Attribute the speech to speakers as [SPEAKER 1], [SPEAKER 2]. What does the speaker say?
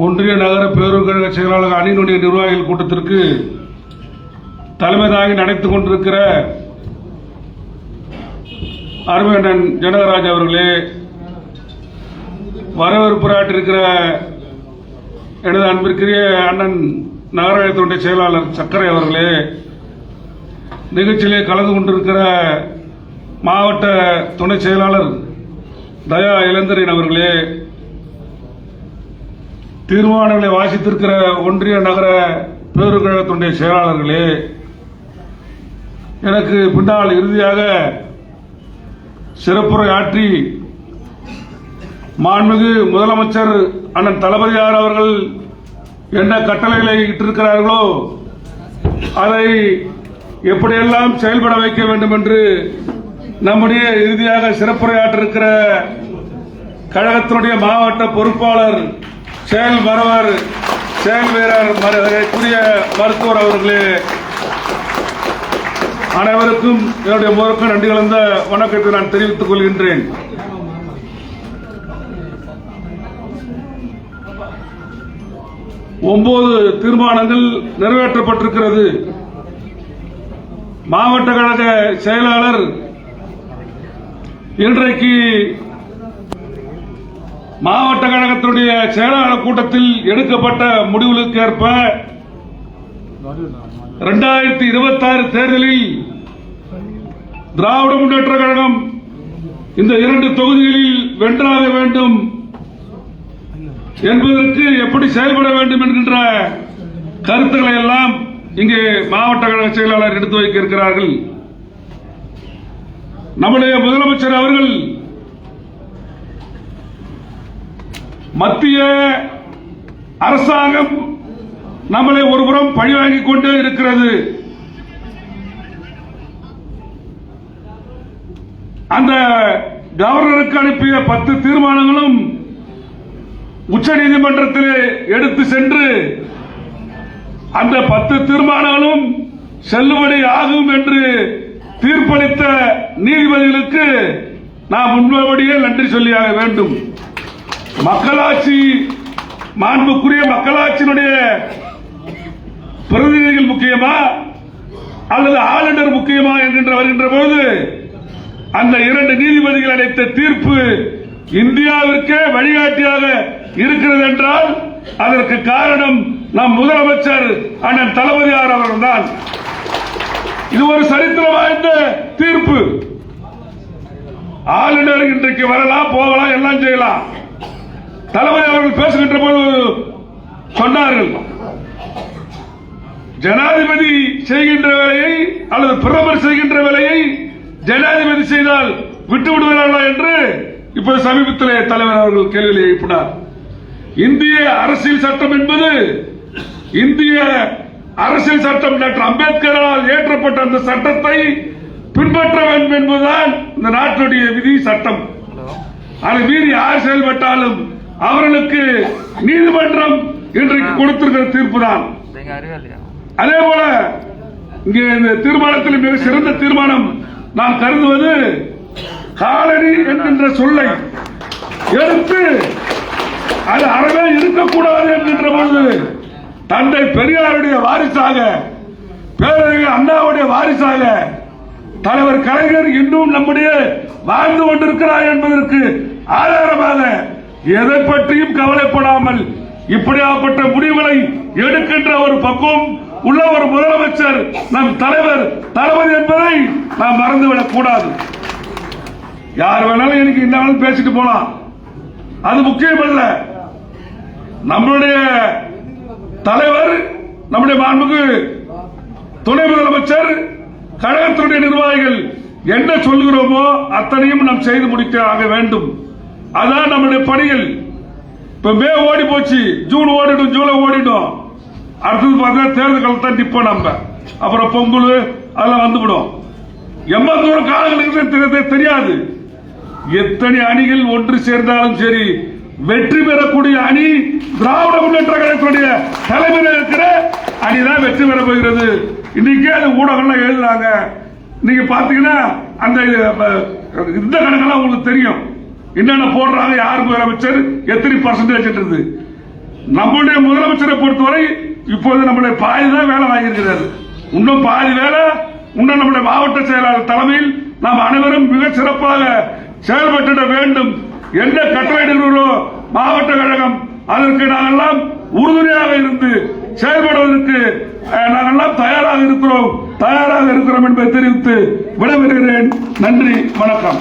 [SPEAKER 1] ஒன்றிய நகர பேரூர் கழக செயலாளர் அணியினுடைய நிர்வாகிகள் கூட்டத்திற்கு தலைமை தாங்கி நடத்திக் கொண்டிருக்கிற அருமையண்ணன் ஜனகராஜ் அவர்களே, வரவேற்புரையாற்றிருக்கிற எனது அன்பிற்குரிய அண்ணன் நகராட்சியுடைய செயலாளர் சக்கரை அவர்களே, நிகழ்ச்சியிலே கலந்து கொண்டிருக்கிற மாவட்ட துணை செயலாளர் தயா இளந்தரன் அவர்களே, தீர்மானங்களை வாசித்திருக்கிற ஒன்றிய நகர பேரூர் கழகத்துடைய செயலாளர்களே, எனக்கு பின்னால் இறுதியாக சிறப்புரை ஆற்றி மாண்புமிகு முதலமைச்சர் அண்ணன் தளபதியார் அவர்கள் என்ன கட்டளைகளை இட்டிருக்கிறார்களோ அதை எப்படியெல்லாம் செயல்பட வைக்க வேண்டும் என்று நம்முடைய இறுதியாக சிறப்புரையாற்றிருக்கிற கழகத்தினுடைய மாவட்ட பொறுப்பாளர் செயல் மரவர் செயல் வீரர் புதிய மருத்துவர் அவர்களே, அனைவருக்கும் என்னுடைய முதற்க நன்றி கலந்த வணக்கத்தை நான் தெரிவித்துக் கொள்கின்றேன். ஒன்பது தீர்மானங்கள் நிறைவேற்றப்பட்டிருக்கிறது. மாவட்ட கழக செயலாளர் இன்றைக்கு மாவட்ட கழகத்தினுடைய செயலாளர் கூட்டத்தில் எடுக்கப்பட்ட முடிவுகளுக்கு ஏற்ப 2026 தேர்தலில் திராவிட முன்னேற்ற கழகம் இந்த 2 தொகுதிகளில் வென்றாக வேண்டும் என்பதற்கு எப்படி செயல்பட வேண்டும் என்கின்ற கருத்துக்களை எல்லாம் இங்கே மாவட்ட கழக செயலாளர் எடுத்து வைக்க இருக்கிறார்கள். நம்முடைய முதலமைச்சர் அவர்கள் மத்திய அரசாங்கம் நம்மளை ஒருபுறம் பழிவாங்கிக் கொண்டே இருக்கிறது. அந்த கவர்னருக்கு அனுப்பிய 10 தீர்மானங்களும் உச்சநீதிமன்றத்திலே எடுத்து சென்று அந்த 10 தீர்மானங்களும் செல்லுபடி ஆகும் என்று தீர்ப்பளித்த நீதிபதிகளுக்கு நாம் முன்படியே நன்றி சொல்லியாக வேண்டும். மக்களாட்சி, மாண்புக்குரிய மக்களாட்சியினுடைய பிரதிநிதிகள் முக்கியமா அல்லது ஆளுநர் முக்கியமா என்கின்ற வருகின்ற போது அந்த 2 நீதிபதிகள் அளித்த தீர்ப்பு இந்தியாவிற்கே வழிகாட்டியாக இருக்கிறது என்றால் அதற்கு காரணம் நம் முதலமைச்சர் அண்ணன் தளபதியார் அவர்கள்தான். இது ஒரு சரித்திரம் வாய்ந்த தீர்ப்பு. ஆளுநர் இன்றைக்கு வரலாம், போகலாம், எல்லாம் செய்யலாம். தளபதி அவர்கள் பேசுகின்ற போது சொன்னார்கள், ஜனாதிபதி செய்கின்ற வேலையை அல்லது பிரதமர் செய்கின்ற வேலையை ஜனாதிபதி செய்தால் விட்டுவிடுவார்களா என்று இப்போது சமீபத்தில் தலைவர் அவர்கள் கேள்வியை எழுப்பினார். இந்திய அரசியல் சட்டம் என்பது இந்திய அரசியல் சட்டம் டாக்டர் அம்பேத்கரால் ஏற்றப்பட்ட அந்த சட்டத்தை பின்பற்ற வேண்டும் என்பதுதான் இந்த நாட்டுடைய விதி சட்டம். அதை மீறி யார் செயல்பட்டாலும் அவர்களுக்கு நீதிமன்றம் இன்றைக்கு கொடுத்திருக்கிற தீர்ப்பு தான். அதே போல இங்கே இந்த தீர்மானத்தில் மிக சிறந்த தீர்மானம் நான் கருதுவது காலனி என்கின்ற சொல்லை எடுத்து அது அறவே இருக்கக்கூடாது என்கின்ற பொழுது தந்தை பெரியாருடைய வாரிசாக, பேரறிஞர் அண்ணாவுடைய வாரிசாக தலைவர் கலைஞர் இன்னும் நம்முடைய வாழ்ந்து கொண்டிருக்கிறார் என்பதற்கு ஆதாரமாக எதை பற்றியும் கவலைப்படாமல் இப்படியாப்பட்ட முடிவுகளை எடுக்கின்ற ஒரு பக்குவம் உள்ள ஒரு முதலமைச்சர் நம் தலைவர் தளபதி என்பதை நாம் மறந்துவிடக் கூடாது. யார் வேணாலும் எனக்கு இந்த நாளும் பேசிட்டு போலாம், அது முக்கியமல்ல. நம்முடைய தலைவர், நம்முடைய மாண்புக்கு துணை முதலமைச்சர், கழகத்தினுடைய நிர்வாகிகள் என்ன சொல்கிறோமோ அத்தனையும் நாம் செய்து முடிக்க ஆக வேண்டும். அதான் நம்முடைய பணிகள். இப்ப மே ஓடி போச்சு, ஜூன் ஓடிடும், ஜூலை ஓடிடும். அடுத்தது பார்த்தா தேர்தல் காலத்தான் நிப்போம் நம்ம. அப்புறம் பொங்கல் அதெல்லாம் வந்துவிடும். எவ்வளவு தூரம் காலங்களுக்கு தெரியாது. எத்தனை அணிகள் ஒன்று சேர்ந்தாலும் சரி, வெற்றி பெறக்கூடிய அணி திராவிட முன்னேற்ற கழகத்துடைய தலைமையில் இருக்கிற அணிதான் வெற்றி பெற போகிறது. இன்னைக்கே அது ஊடகம்லாம் எழுதுறாங்க. நீங்க பாத்தீங்கன்னா அந்த இந்த கணக்கெல்லாம் உங்களுக்கு தெரியும். என்னென்ன போடுறாங்க, யார் முதலமைச்சர், எத்தனை பர்சன்டேஜ். நம்முடைய முதலமைச்சரை பொறுத்தவரை இப்போது நம்முடைய பாதி தான் வேலை வாங்கியிருக்கிறார். இன்னும் பாதி வேலை இன்னும் நம்முடைய மாவட்ட செயலாளர் தலைமையில் நாம் அனைவரும் மிக சிறப்பாக செயல்பட்டுட வேண்டும். என்ன கட்டளையிடுகிறோ மாவட்ட கழகம் அதற்கு நாங்கெல்லாம் உறுதுணையாக இருந்து செயல்படுவதற்கு நாங்கெல்லாம் தயாராக இருக்கிறோம் என்பதை தெரிவித்து விடைபெறுகிறேன். நன்றி, வணக்கம்.